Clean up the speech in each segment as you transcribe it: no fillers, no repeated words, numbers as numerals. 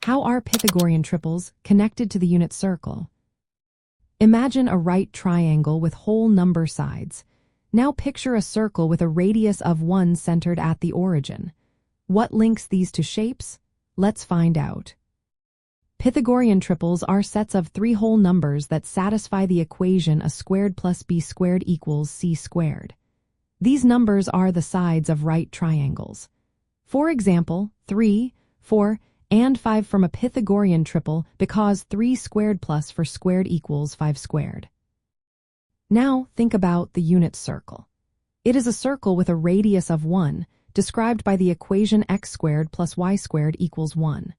How are Pythagorean triples connected to the unit circle? Imagine a right triangle with whole number sides. Now picture a circle with a radius of 1 centered at the origin. What links these two shapes? Let's find out. Pythagorean triples are sets of 3 whole numbers that satisfy the equation a squared plus b squared equals c squared. These numbers are the sides of right triangles. For example, 3, 4, and 5 from a Pythagorean triple because 3 squared plus 4 squared equals 5 squared. Now think about the unit circle. It is a circle with a radius of 1, described by the equation x squared plus y squared equals 1.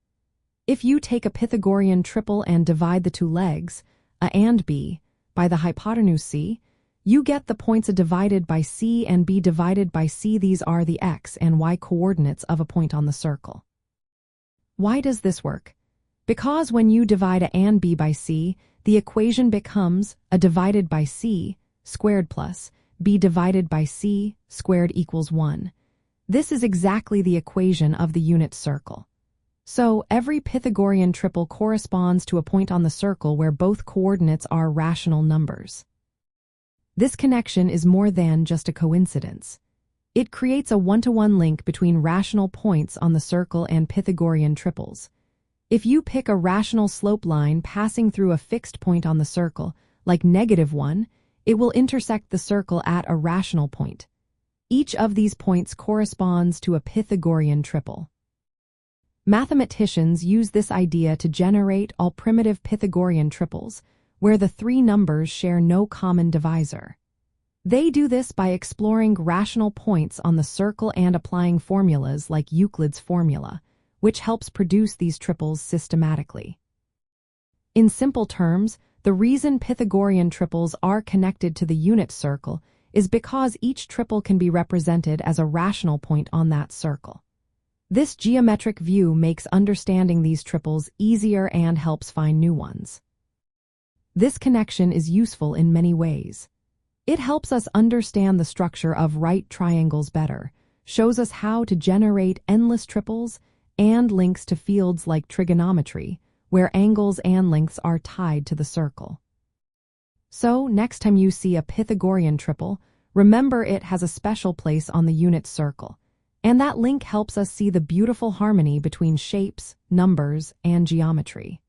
If you take a Pythagorean triple and divide the two legs, a and b, by the hypotenuse c, you get the points a divided by c and b divided by c. These are the x and y coordinates of a point on the circle. Why does this work? Because when you divide a and b by c, the equation becomes a divided by c squared plus b divided by c squared equals 1. This is exactly the equation of the unit circle. So every Pythagorean triple corresponds to a point on the circle where both coordinates are rational numbers. This connection is more than just a coincidence. It creates a one-to-one link between rational points on the circle and Pythagorean triples. If you pick a rational slope line passing through a fixed point on the circle, like -1, it will intersect the circle at a rational point. Each of these points corresponds to a Pythagorean triple. Mathematicians use this idea to generate all primitive Pythagorean triples, where the 3 numbers share no common divisor. They do this by exploring rational points on the circle and applying formulas like Euclid's formula, which helps produce these triples systematically. In simple terms, the reason Pythagorean triples are connected to the unit circle is because each triple can be represented as a rational point on that circle. This geometric view makes understanding these triples easier and helps find new ones. This connection is useful in many ways. It helps us understand the structure of right triangles better, shows us how to generate endless triples, and links to fields like trigonometry, where angles and lengths are tied to the circle. So, next time you see a Pythagorean triple, remember it has a special place on the unit circle, and that link helps us see the beautiful harmony between shapes, numbers, and geometry.